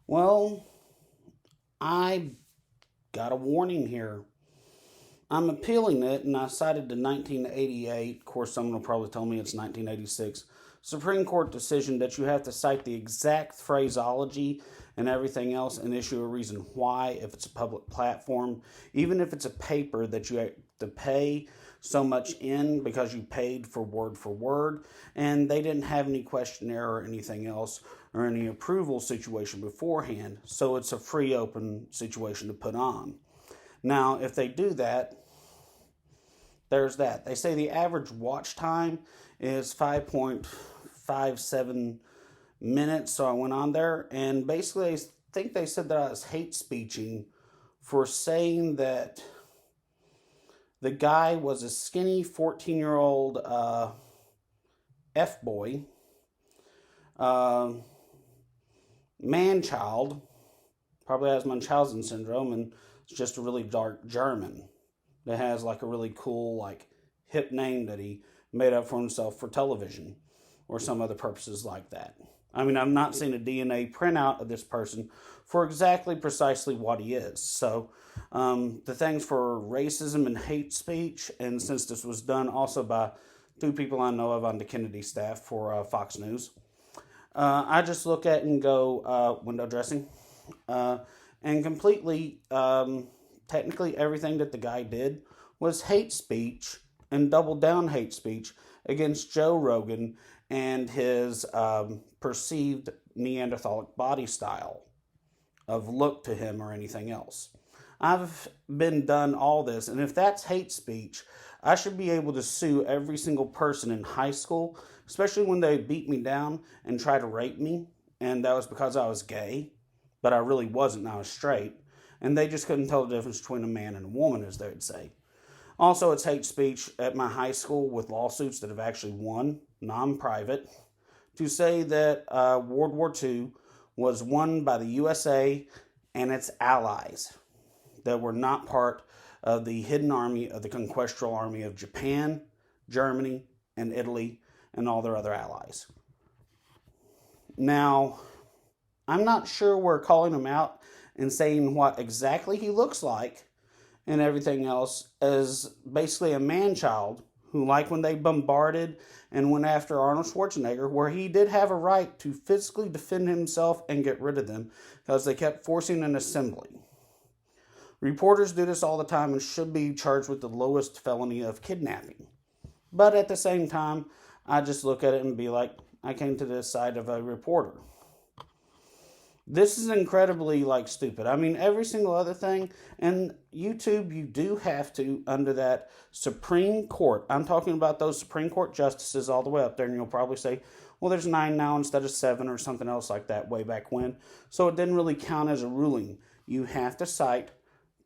Well, I got a warning here. I'm appealing it, and I cited the 1988. Of course, someone will probably tell me it's 1986. Supreme Court decision that you have to cite the exact phraseology and everything else and issue a reason why if it's a public platform, even if it's a paper that you have to pay so much in because you paid for word, and they didn't have any questionnaire or anything else or any approval situation beforehand. So it's a free open situation to put on. Now, if they do that, there's that. They say the average watch time is 5.57 minutes. So I went on there and basically I think they said that I was hate speeching for saying that the guy was a skinny 14-year-old F boy, uh, man child, probably has Munchausen syndrome, and it's just a really dark German that has like a really cool, like hip name that he made up for himself for television or some other purposes like that. I mean, I've not seen a DNA printout of this person for exactly precisely what he is. So, the things for racism and hate speech, and since this was done also by two people I know of on the Kennedy staff for Fox News, I just look at it and go window dressing, and completely, technically everything that the guy did was hate speech and double down hate speech against Joe Rogan and his perceived Neanderthalic body style of look to him or anything else. I've been done all this, and if that's hate speech, I should be able to sue every single person in high school, especially when they beat me down and try to rape me, and that was because I was gay, but I really wasn't, I was straight, and they just couldn't tell the difference between a man and a woman, as they would say. Also, it's hate speech at my high school with lawsuits that have actually won, non-private, to say that World War II was won by the USA and its allies that were not part of the hidden army of the conquestral army of Japan, Germany, and Italy, and all their other allies. Now, I'm not sure we're calling him out and saying what exactly he looks like and everything else as basically a man child who, like when they bombarded and went after Arnold Schwarzenegger, where he did have a right to physically defend himself and get rid of them because they kept forcing an assembly. Reporters do this all the time and should be charged with the lowest felony of kidnapping. But at the same time, I just look at it and be like, I came to this side of a reporter. This is incredibly stupid. I mean, every single other thing, and YouTube, you do have to, under that Supreme Court, I'm talking about those Supreme Court justices all the way up there, and you'll probably say, well, there's 9 now instead of 7 or something else like that way back when. So it didn't really count as a ruling. You have to cite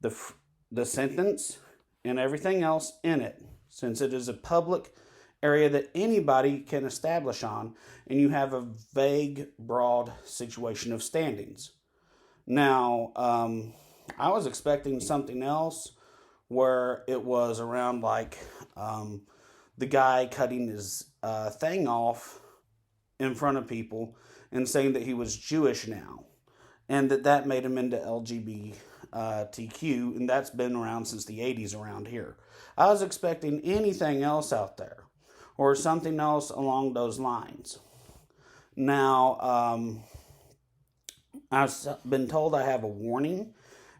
the sentence and everything else in it, since it is a public area that anybody can establish on, and you have a vague, broad situation of standings. Now, I was expecting something else where it was around the guy cutting his thing off in front of people and saying that he was Jewish now, and that made him into LGBTQ, and that's been around since the 80s around here. I was expecting anything else out there, or something else along those lines. Now, I've been told I have a warning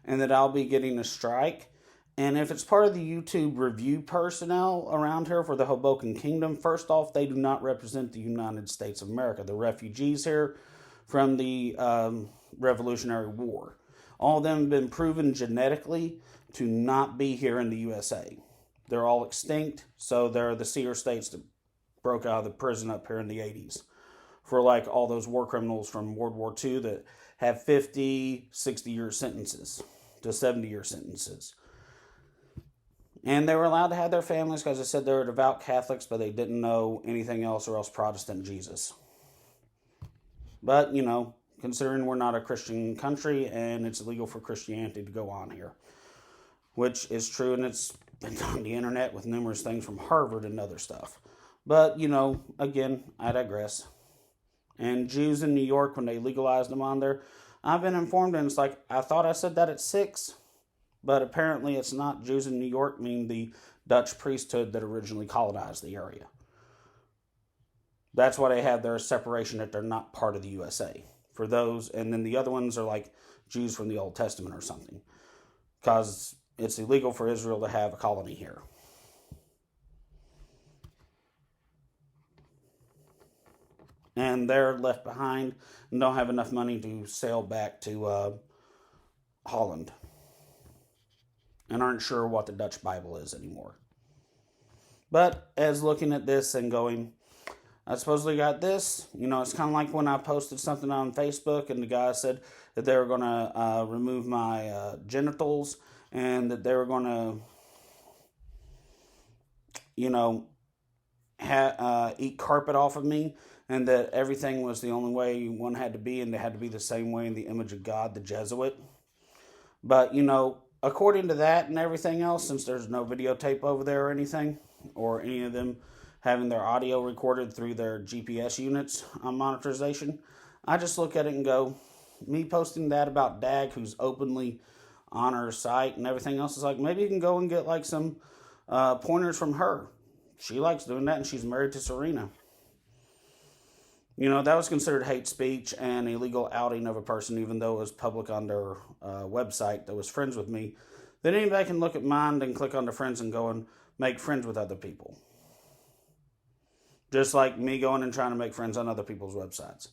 and that I'll be getting a strike. And if it's part of the YouTube review personnel around here for the Hoboken Kingdom, first off, they do not represent the United States of America. They're refugees here from the Revolutionary War. All of them have been proven genetically to not be here in the USA. They're all extinct, so they're the seer states that broke out of the prison up here in the 80s. For all those war criminals from World War II that have 50, 60-year sentences to 70-year sentences. And they were allowed to have their families because they said they were devout Catholics, but they didn't know anything else or else Protestant Jesus. But, considering we're not a Christian country and it's illegal for Christianity to go on here, which is true, and it's been on the internet with numerous things from Harvard and other stuff. But, again, I digress. And Jews in New York, when they legalized them on there, I've been informed, and it's like, I thought I said that at 6, but apparently it's not. Jews in New York mean the Dutch priesthood that originally colonized the area. That's why they have their separation, that they're not part of the USA. For those, and then the other ones are like Jews from the Old Testament or something. Because it's illegal for Israel to have a colony here. And they're left behind and don't have enough money to sail back to Holland. And aren't sure what the Dutch Bible is anymore. But as looking at this and going, I supposedly got this. It's kind of like when I posted something on Facebook and the guy said that they were going to remove my genitals and that they were going to, eat carpet off of me, and that everything was the only way one had to be, and they had to be the same way in the image of God, the Jesuit. But, according to that and everything else, since there's no videotape over there or anything, or any of them having their audio recorded through their GPS units on monetization, I just look at it and go, me posting that about Dag, who's openly on her site and everything else, is like, maybe you can go and get like some pointers from her. She likes doing that, and she's married to Serena. That was considered hate speech and illegal outing of a person, even though it was public on their website that was friends with me. Then anybody can look at mine and click on the friends and go and make friends with other people. Just like me going and trying to make friends on other people's websites.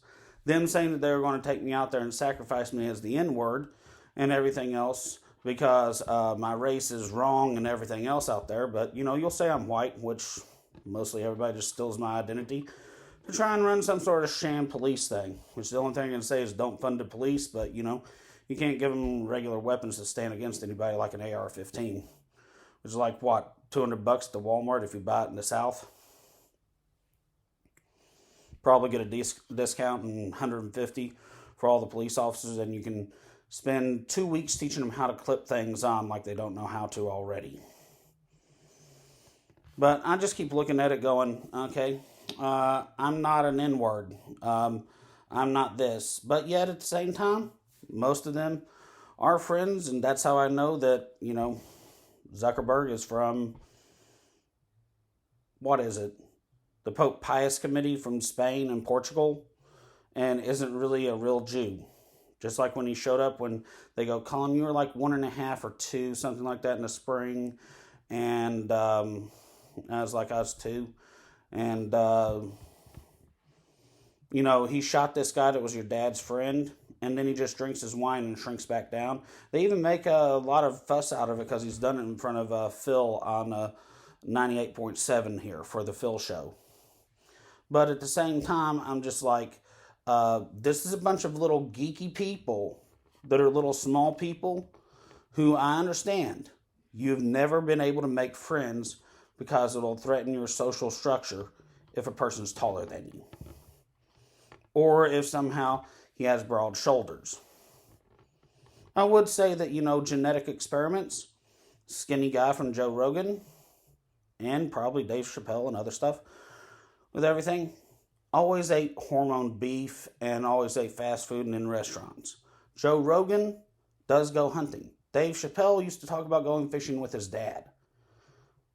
Them saying that they were going to take me out there and sacrifice me as the N-word and everything else because my race is wrong and everything else out there. But, you'll say I'm white, which mostly everybody just steals my identity to try and run some sort of sham police thing, which the only thing I can say is don't fund the police, but, you can't give them regular weapons to stand against anybody like an AR-15, which is like, what, $200 at the Walmart if you buy it in the South? Probably get a discount and $150 for all the police officers, and you can spend 2 weeks teaching them how to clip things on like they don't know how to already. But I just keep looking at it going, okay, I'm not an N-word. I'm not this. But yet at the same time, most of them are friends, and that's how I know that, Zuckerberg is from, what is it? The Pope Pius Committee from Spain and Portugal, and isn't really a real Jew. Just like when he showed up, when they go, Colin, you were like 1.5 or 2, something like that in the spring, and I was like, I was 2, and, he shot this guy that was your dad's friend, and then he just drinks his wine and shrinks back down. They even make a lot of fuss out of it because he's done it in front of Phil on 98.7 here for the Phil show. But at the same time, I'm just like, this is a bunch of little geeky people that are little small people who I understand. You've never been able to make friends because it'll threaten your social structure if a person's taller than you. Or if somehow he has broad shoulders. I would say that, genetic experiments, skinny guy from Joe Rogan, and probably Dave Chappelle and other stuff, with everything, always ate hormone beef and always ate fast food and in restaurants. Joe Rogan does go hunting. Dave Chappelle used to talk about going fishing with his dad.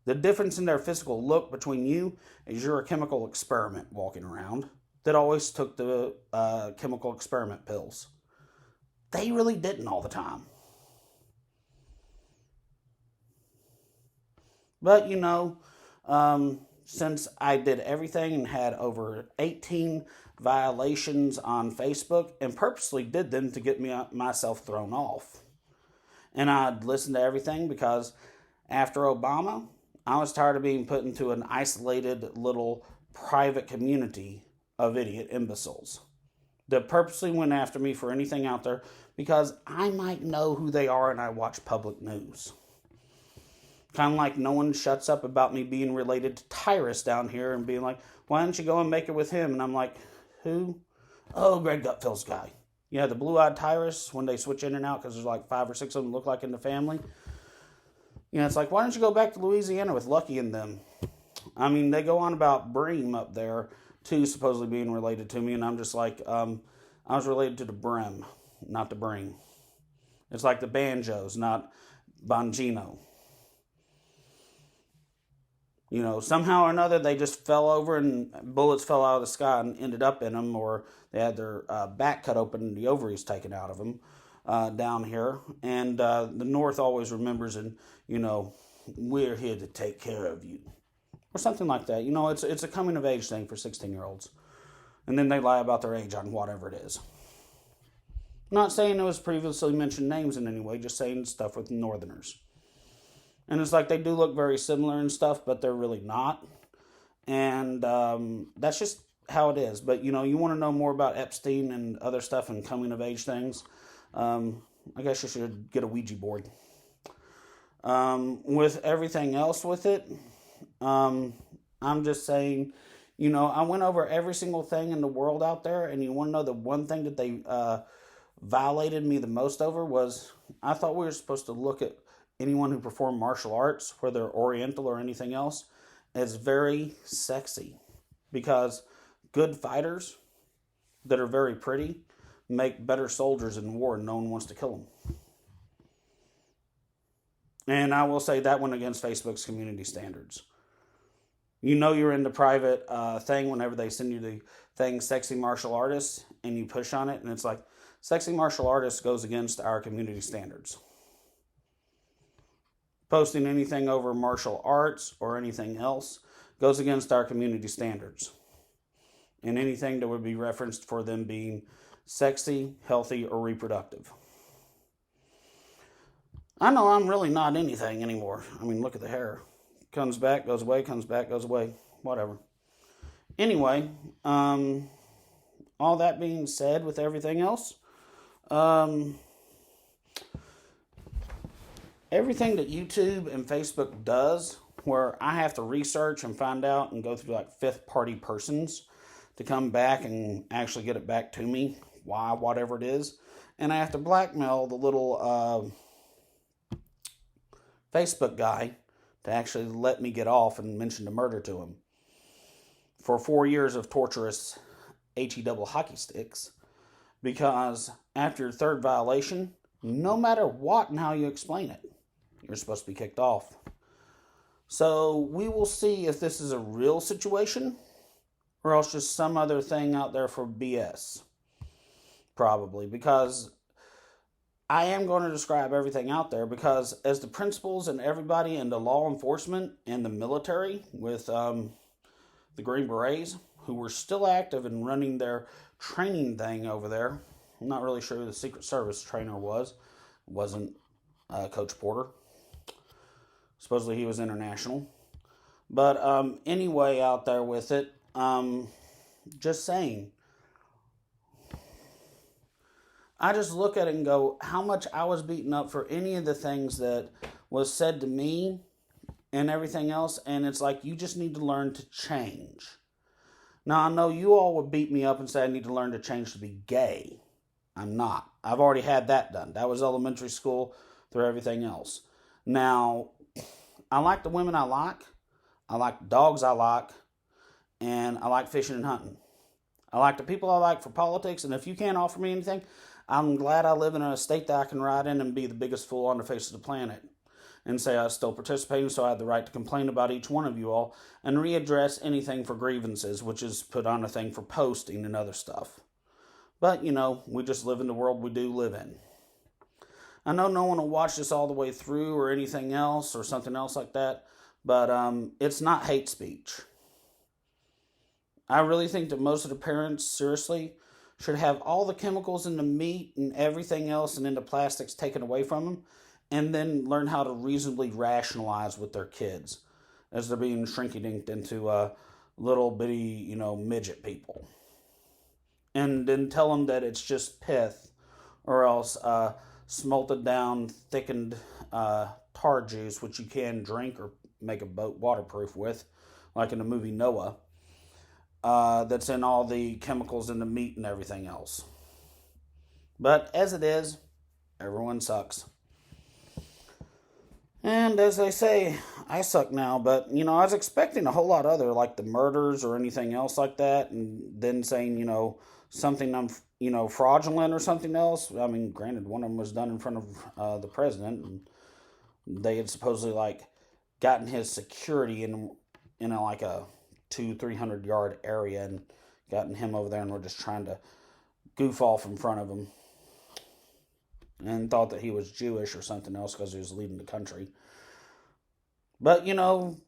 The difference in their physical look between you is you're a chemical experiment walking around that always took the chemical experiment pills. They really didn't all the time. But, since I did everything and had over 18 violations on Facebook and purposely did them to get myself thrown off. And I'd listen to everything because after Obama, I was tired of being put into an isolated little private community of idiot imbeciles that purposely went after me for anything out there because I might know who they are and I watch public news. Kind of like no one shuts up about me being related to Tyrus down here and being like, why don't you go and make it with him? And I'm like, who? Oh, Greg Gutfield's guy. Yeah, the blue-eyed Tyrus, when they switch in and out because there's like 5 or 6 of them look like in the family. It's like, why don't you go back to Louisiana with Lucky and them? I mean, they go on about Bream up there, too, supposedly being related to me, and I'm just like, I was related to the Brim. not to bring. It's like the banjos, not bongino. Somehow or another, they just fell over and bullets fell out of the sky and ended up in them, or they had their back cut open and the ovaries taken out of them down here. And the North always remembers, and, we're here to take care of you. Or something like that. It's a coming of age thing for 16-year-olds. And then they lie about their age on whatever it is. Not saying it was previously mentioned names in any way, just saying stuff with Northerners. And it's like they do look very similar and stuff, but they're really not. And that's just how it is. But, you want to know more about Epstein and other stuff and coming of age things, I guess you should get a Ouija board. With everything else with it, I'm just saying, I went over every single thing in the world out there, and you want to know the one thing that they violated me the most over was I thought we were supposed to look at anyone who performed martial arts, whether oriental or anything else, as very sexy. Because good fighters that are very pretty make better soldiers in war, and no one wants to kill them. And I will say that went against Facebook's community standards. You're in the private thing whenever they send you the thing, sexy martial artists, and you push on it, and it's like, sexy martial artists goes against our community standards. Posting anything over martial arts or anything else goes against our community standards. And anything that would be referenced for them being sexy, healthy, or reproductive. I know I'm really not anything anymore. I mean, look at the hair. Comes back, goes away, comes back, goes away. Whatever. Anyway, all that being said with everything else, everything that YouTube and Facebook does, where I have to research and find out and go through like fifth-party persons to come back and actually get it back to me, why, whatever it is, and I have to blackmail the little Facebook guy to actually let me get off and mention the murder to him for 4 years of torturous HE double hockey sticks, because after your third violation, no matter what and how you explain it, you're supposed to be kicked off. So we will see if this is a real situation or else just some other thing out there for BS. Probably, because I am going to describe everything out there, because as the principals and everybody in the law enforcement and the military with the Green Berets, who were still active and running their training thing over there. I'm not really sure who the Secret Service trainer was. It wasn't Coach Porter. Supposedly he was international. But anyway, out there with it, just saying, I just look at it and go, how much I was beaten up for any of the things that was said to me and everything else. And it's like, you just need to learn to change. Now, I know you all would beat me up and say I need to learn to change to be gay. I'm not. I've already had that done. That was elementary school through everything else. Now, I like the women I like the dogs I like, and I like fishing and hunting. I like the people I like for politics, and if you can't offer me anything, I'm glad I live in a state that I can ride in and be the biggest fool on the face of the planet and say I was still participating, so I had the right to complain about each one of you all and readdress anything for grievances, which is put on a thing for posting and other stuff. But, we just live in the world we do live in. I know no one will watch this all the way through or anything else or something else like that, but it's not hate speech. I really think that most of the parents, seriously, should have all the chemicals in the meat and everything else and in the plastics taken away from them, and then learn how to reasonably rationalize with their kids as they're being shrinky-dinked into little bitty, midget people. And then tell them that it's just pith or else smelted down, thickened tar juice, which you can drink or make a boat waterproof with, like in the movie Noah, that's in all the chemicals in the meat and everything else. But as it is, everyone sucks. And as they say, I suck now, but I was expecting a whole lot other, like the murders or anything else like that, and then saying, something I'm, fraudulent or something else. I mean, granted, one of them was done in front of the president, and they had supposedly like gotten his security in like a 200-300 yard area and gotten him over there, and were just trying to goof off in front of him, and thought that he was Jewish or something else because he was leading the country. But,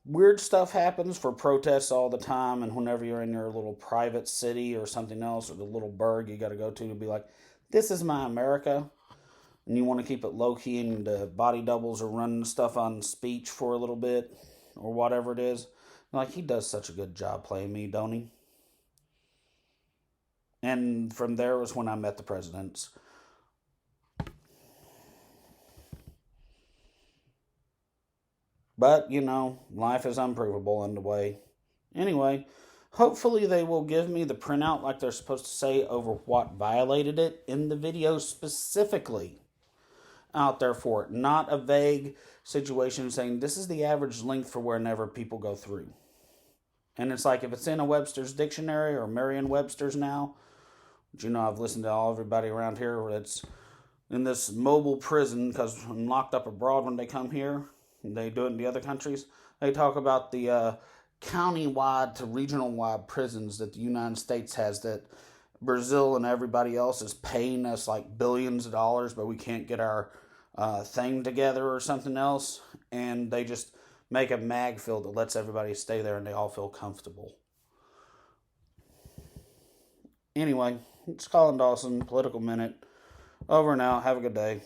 weird stuff happens for protests all the time. And whenever you're in your little private city or something else, or the little burg you got to go to be like, this is my America. And you want to keep it low key, and the body doubles are running stuff on speech for a little bit or whatever it is. Like, he does such a good job playing me, don't he? And from there was when I met the presidents. But, life is unprovable in a way. Anyway, hopefully they will give me the printout like they're supposed to say over what violated it in the video specifically out there for it. Not a vague situation saying this is the average length for whenever people go through. And it's like if it's in a Webster's dictionary or Merriam-Webster's now, which I've listened to everybody around here that's in this mobile prison because I'm locked up abroad when they come here. They do it in the other countries. They talk about the county-wide to regional-wide prisons that the United States has, that Brazil and everybody else is paying us like billions of dollars, but we can't get our thing together or something else. And they just make a mag field that lets everybody stay there and they all feel comfortable. Anyway, it's Colin Dawson, Political Minute. Over and out. Have a good day.